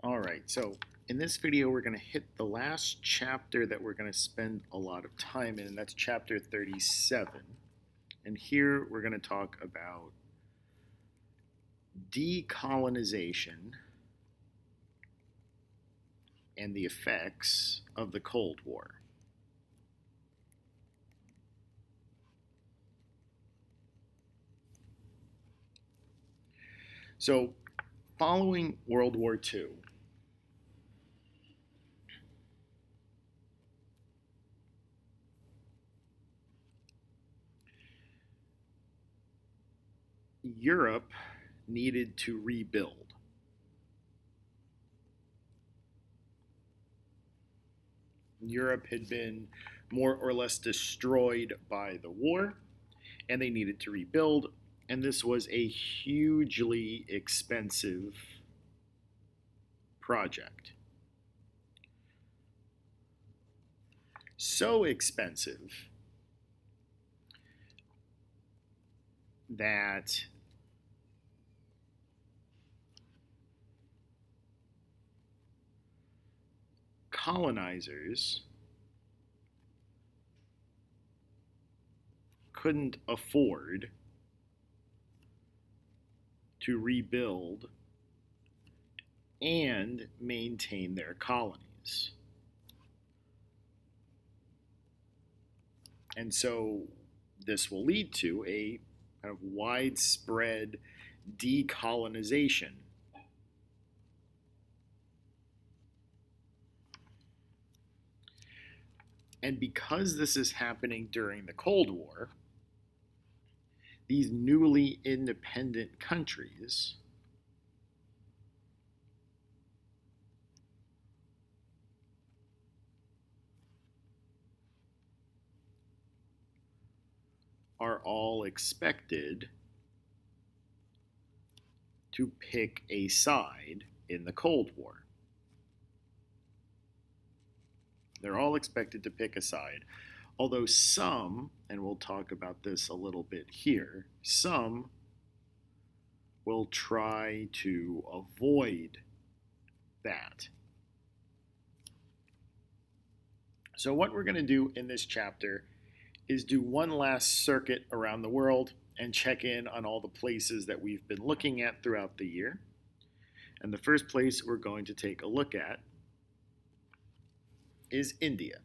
All right, so in this video, we're going to hit the last chapter that we're going to spend a lot of time in, and that's chapter 37. And here we're going to talk about decolonization and the effects of the Cold War. So, following World War II, Europe needed to rebuild. Europe had been more or less destroyed by the war, and they needed to rebuild, and this was a hugely expensive project. So expensive that colonizers couldn't afford to rebuild and maintain their colonies. And so this will lead to a kind of widespread decolonization. And because this is happening during the Cold War, these newly independent countries are all expected to pick a side in the Cold War. They're all expected to pick a side, although some, and we'll talk about this a little bit here, some will try to avoid that. So what we're going to do in this chapter is do one last circuit around the world and check in on all the places that we've been looking at throughout the year. And the first place we're going to take a look at is India.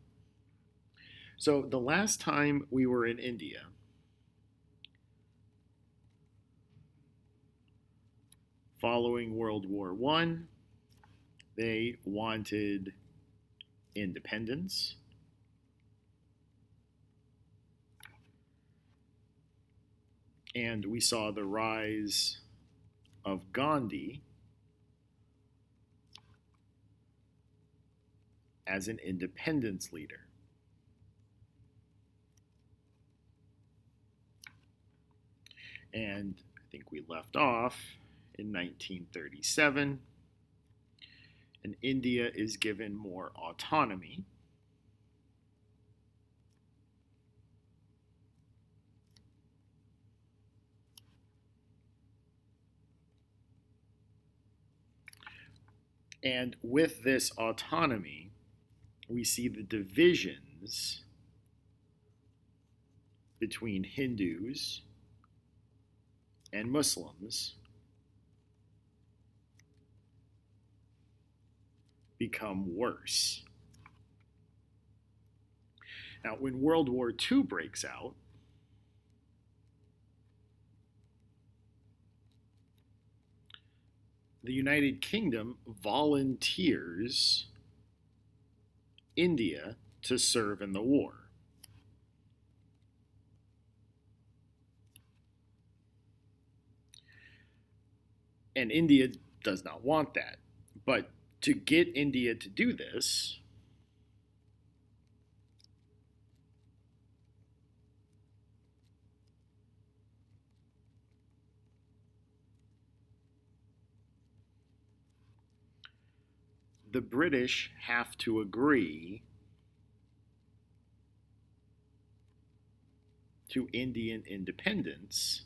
So the last time we were in India, following World War I, they wanted independence. And we saw the rise of Gandhi as an independence leader. And I think we left off in 1937, and India is given more autonomy. And with this autonomy, we see the divisions between Hindus and Muslims become worse. Now, when World War II breaks out, the United Kingdom volunteers India to serve in the war. And India does not want that. But to get India to do this, the British have to agree to Indian independence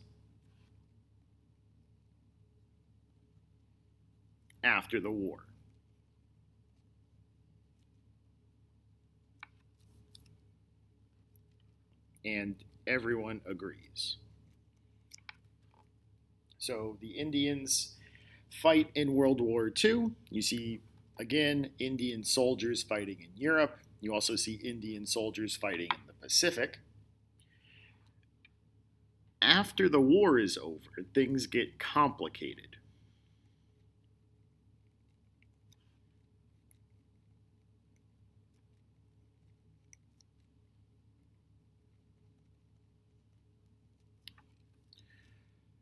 after the war. and everyone agrees. So the Indians fight in World War II. You see, again, Indian soldiers fighting in Europe. You also see Indian soldiers fighting in the Pacific. After the war is over, things get complicated.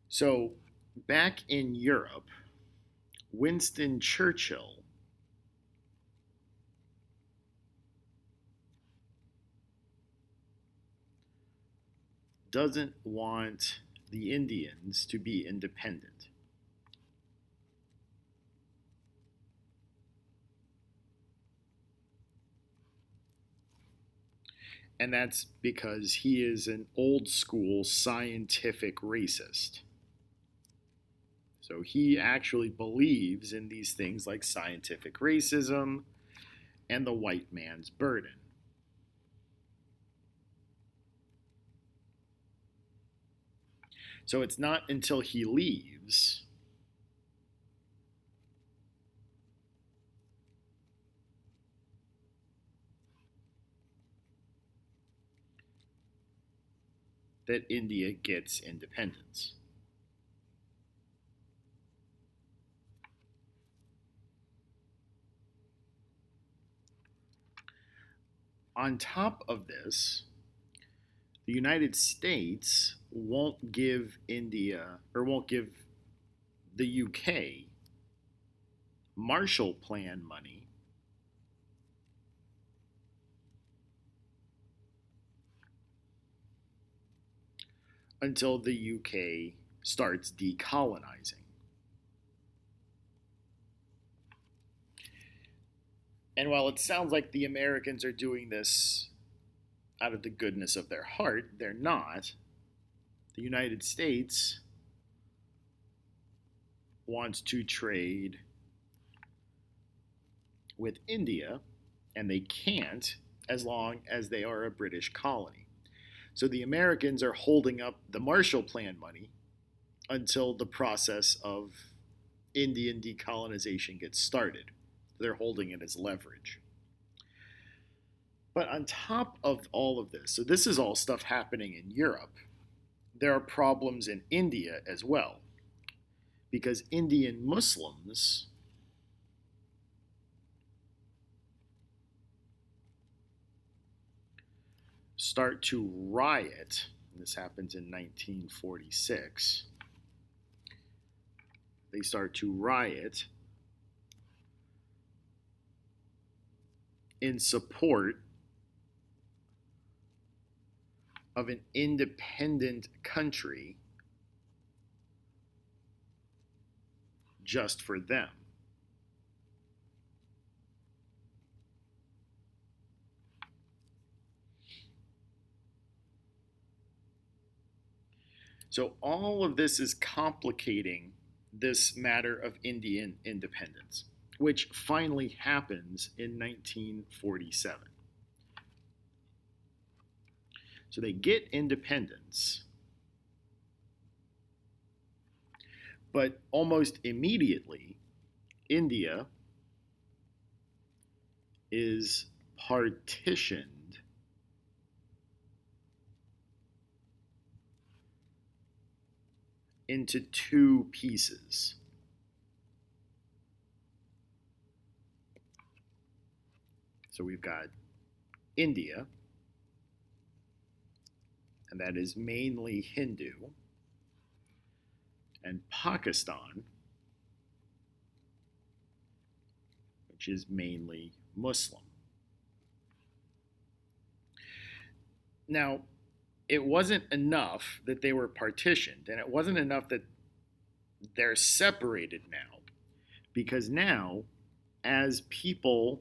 So, back in Europe, Winston Churchill doesn't want the Indians to be independent. And that's because he is an old school scientific racist. So he actually believes in these things like scientific racism and the white man's burden. So it's not until he leaves that India gets independence. On top of this, the United States won't give India or won't give the UK Marshall Plan money until the UK starts decolonizing. And while it sounds like the Americans are doing this out of the goodness of their heart, they're not. The United States wants to trade with India, and they can't as long as they are a British colony. So the Americans are holding up the Marshall Plan money until the process of Indian decolonization gets started. They're holding it as leverage. But on top of all of this, so this is all stuff happening in Europe, there are problems in India as well. Because Indian Muslims start to riot. This happens in 1946. They start to riot in support of an independent country just for them. So all of this is complicating this matter of Indian independence, which finally happens in 1947. So they get independence, but almost immediately, India is partitioned into two pieces. So we've got India, and that is mainly Hindu, and Pakistan, which is mainly Muslim. Now, it wasn't enough that they were partitioned, and it wasn't enough that they're separated now, because now, as people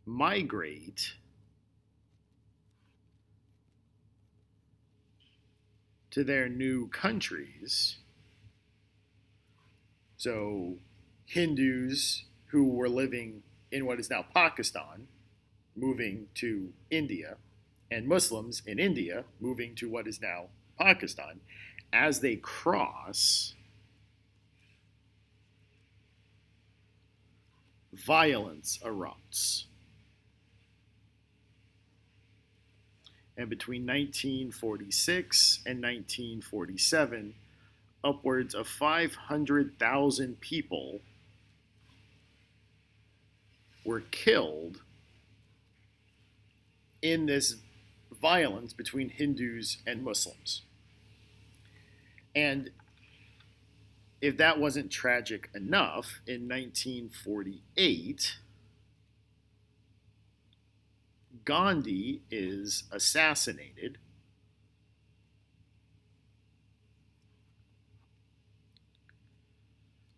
migrate to their new countries, so Hindus who were living in what is now Pakistan, moving to India, and Muslims in India, moving to what is now Pakistan, as they cross, violence erupts. And between 1946 and 1947, upwards of 500,000 people were killed in this violence between Hindus and Muslims. And if that wasn't tragic enough, in 1948, Gandhi is assassinated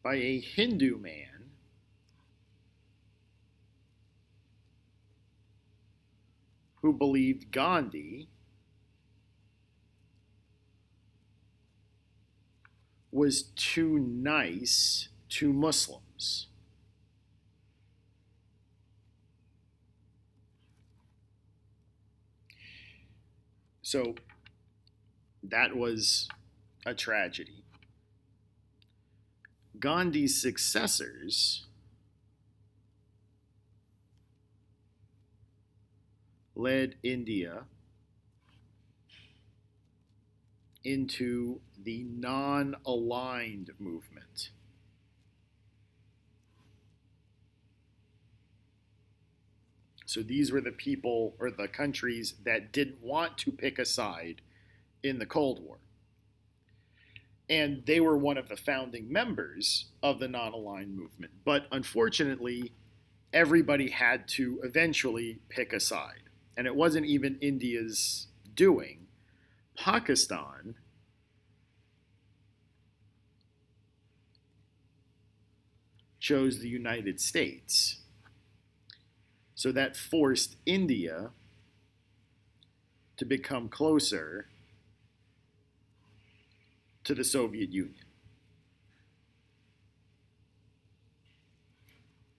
by a Hindu man who believed Gandhi was too nice to Muslims. So that was a tragedy. Gandhi's successors led India into the non-aligned movement. So these were the people or the countries that didn't want to pick a side in the Cold War. And they were one of the founding members of the non-aligned movement. But unfortunately, everybody had to eventually pick a side. And it wasn't even India's doing. Pakistan chose the United States. So that forced India to become closer to the Soviet Union.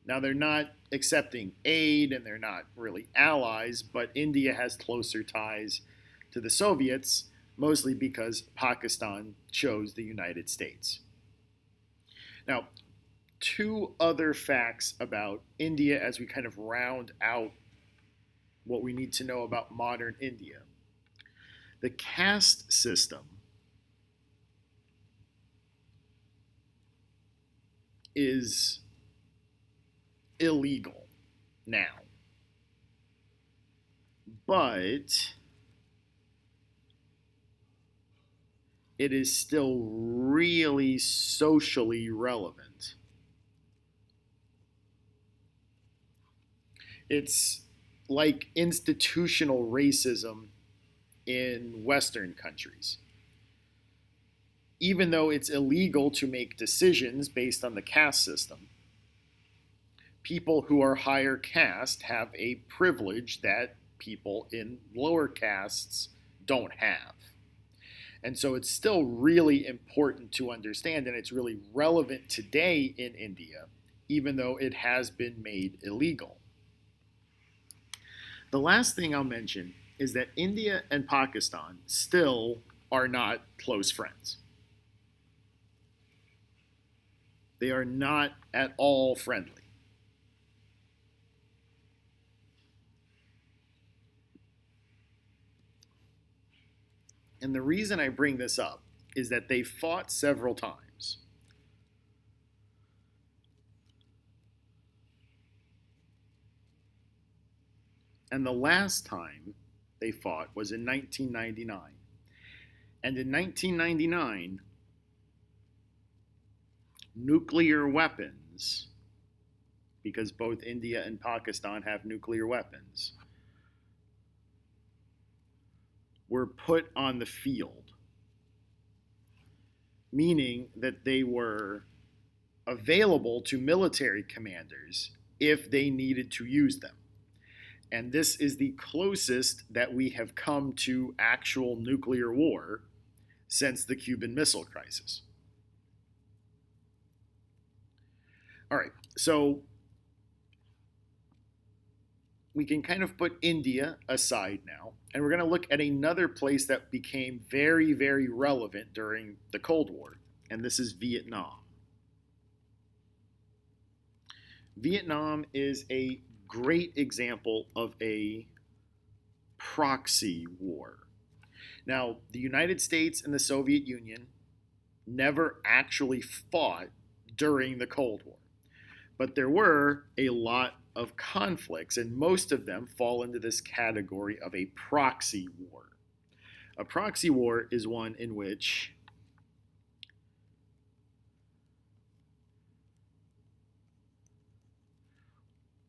Now, they're not accepting aid and they're not really allies, but India has closer ties to the Soviets, mostly because Pakistan chose the United States. Now, two other facts about India as we kind of round out what we need to know about modern India. The caste system is illegal now, but it is still really socially relevant. It's like institutional racism in Western countries. Even though it's illegal to make decisions based on the caste system, people who are higher caste have a privilege that people in lower castes don't have. And so it's still really important to understand, and it's really relevant today in India, even though it has been made illegal. The last thing I'll mention is that India and Pakistan still are not close friends. They are not at all friendly. And the reason I bring this up is that they fought several times. And the last time they fought was in 1999. And in 1999, nuclear weapons, because both India and Pakistan have nuclear weapons, were put on the field, meaning that they were available to military commanders if they needed to use them. And this is the closest that we have come to actual nuclear war since the Cuban Missile Crisis. All right, so we can kind of put India aside now, and we're going to look at another place that became very, very relevant during the Cold War, and this is Vietnam. Vietnam is a great example of a proxy war. Now, the United States and the Soviet Union never actually fought during the Cold War, but there were a lot of conflicts, and most of them fall into this category of a proxy war. A proxy war is one in which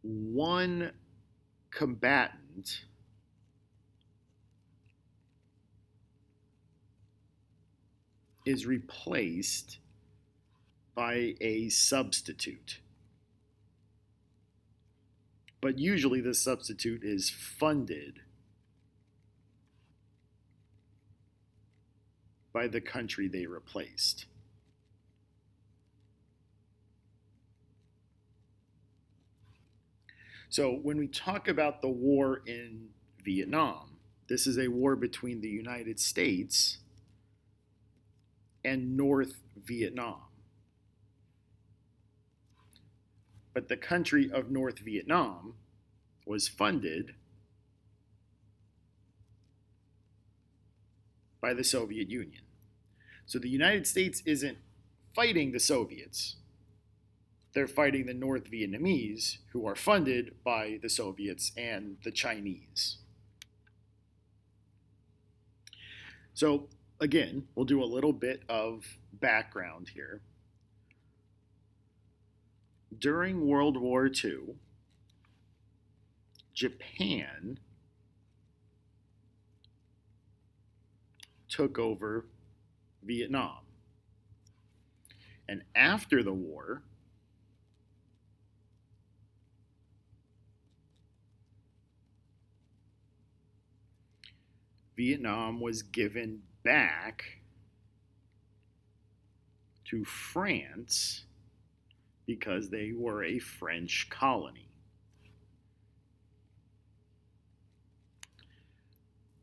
one combatant is replaced by a substitute. But usually the substitute is funded by the country they replaced. So when we talk about the war in Vietnam, this is a war between the United States and North Vietnam. But the country of North Vietnam was funded by the Soviet Union. So the United States isn't fighting the Soviets. They're fighting the North Vietnamese, who are funded by the Soviets and the Chinese. So again, we'll do a little bit of background here. During World War II, Japan took over Vietnam. And after the war, Vietnam was given back to France because they were a French colony.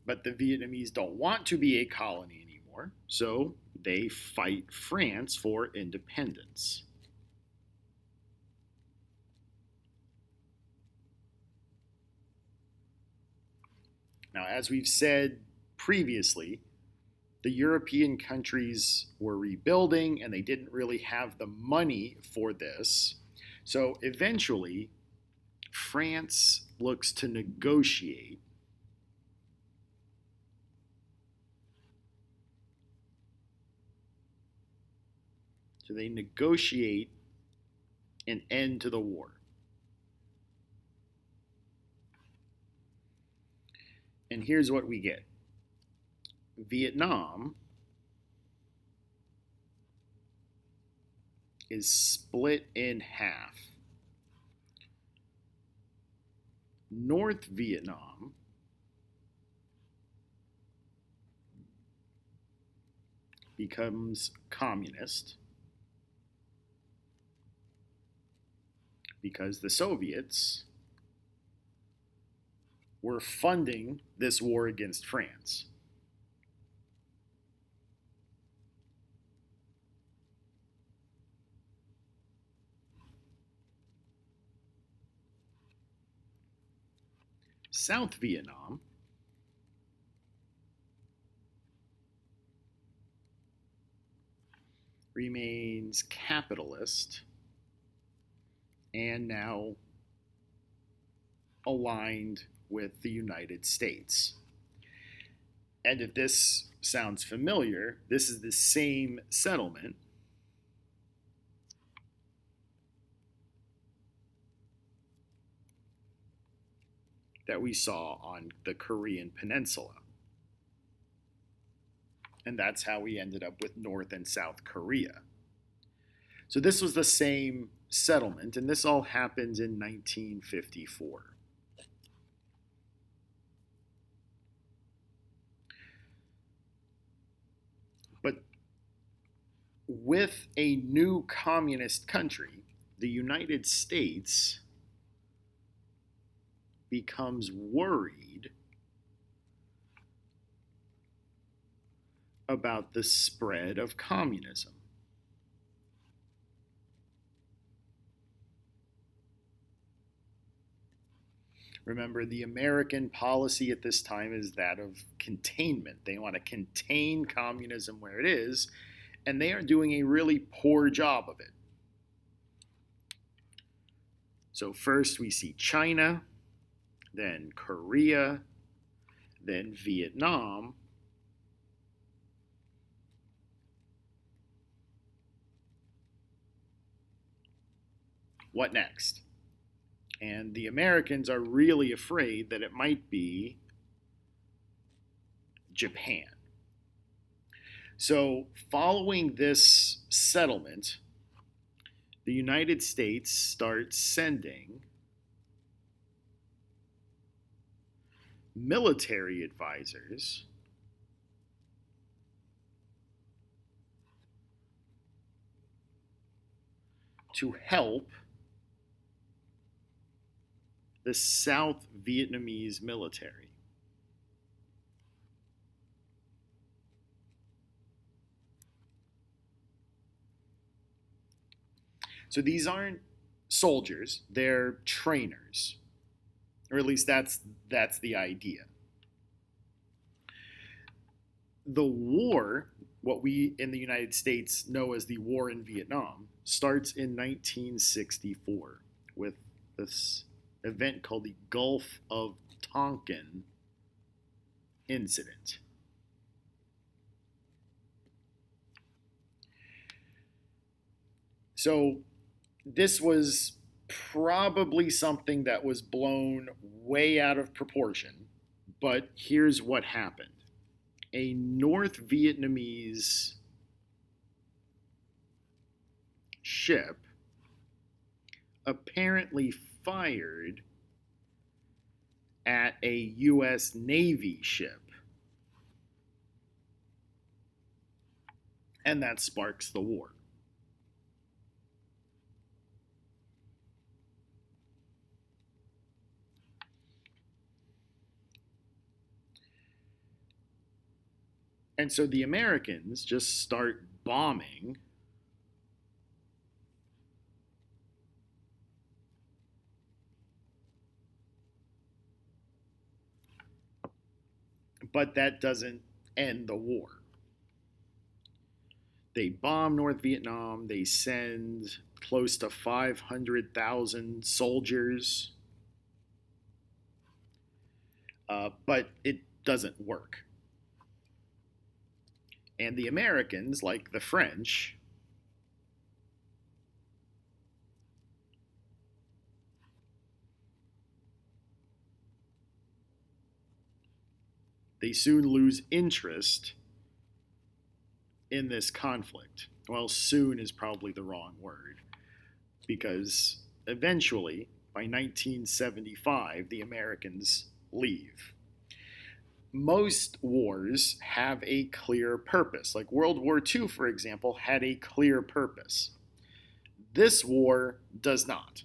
But the Vietnamese don't want to be a colony anymore, so they fight France for independence. Now, as we've said previously, the European countries were rebuilding and they didn't really have the money for this. So eventually, France looks to negotiate So they negotiate an end to the war. And here's what we get. Vietnam is split in half. North Vietnam becomes communist because the Soviets were funding this war against France. South Vietnam remains capitalist and now aligned with the United States. And if this sounds familiar, this is the same settlement that we saw on the Korean Peninsula. And that's how we ended up with North and South Korea. So this was the same settlement, and this all happens in 1954. But with a new communist country, the United States becomes worried about the spread of communism. Remember, the American policy at this time is that of containment. They want to contain communism where it is, and they are doing a really poor job of it. So first we see China, then Korea, then Vietnam. What next? And the Americans are really afraid that it might be Japan. So following this settlement, the United States starts sending military advisors to help the South Vietnamese military. So these aren't soldiers, they're trainers. Or at least that's the idea. The war, what we in the United States know as the war in Vietnam, starts in 1964 with this event called the Gulf of Tonkin incident. So this was probably something that was blown way out of proportion, but here's what happened. A North Vietnamese ship apparently fired at a U.S. Navy ship. And that sparks the war. And so the Americans just start bombing but that doesn't end the war. They bomb North Vietnam. They send close to 500,000 soldiers. But it doesn't work. And the Americans, like the French, they soon lose interest in this conflict. Well, soon is probably the wrong word, because eventually, by 1975, the Americans leave. Most wars have a clear purpose. Like World War II, for example, had a clear purpose. This war does not.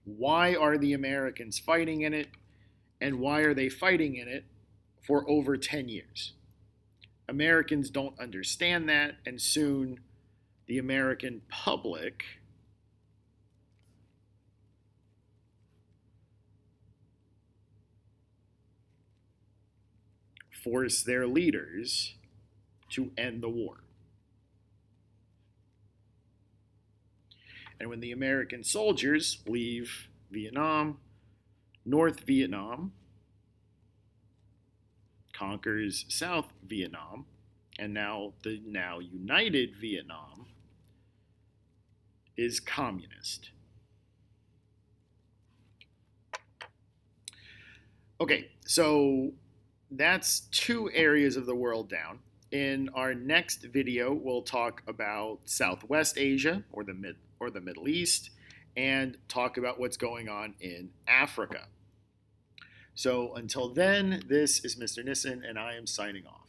Why are the Americans fighting in it? And why are they fighting in it for over 10 years? Americans don't understand that, and soon the American public force their leaders to end the war. And when the American soldiers leave Vietnam, North Vietnam conquers South Vietnam, and now the now united Vietnam is communist. Okay, so that's 2 areas of the world down. In our next video, we'll talk about Southwest Asia or the Middle East, and talk about what's going on in Africa. So until then, this is Mr. Nissen, and I am signing off.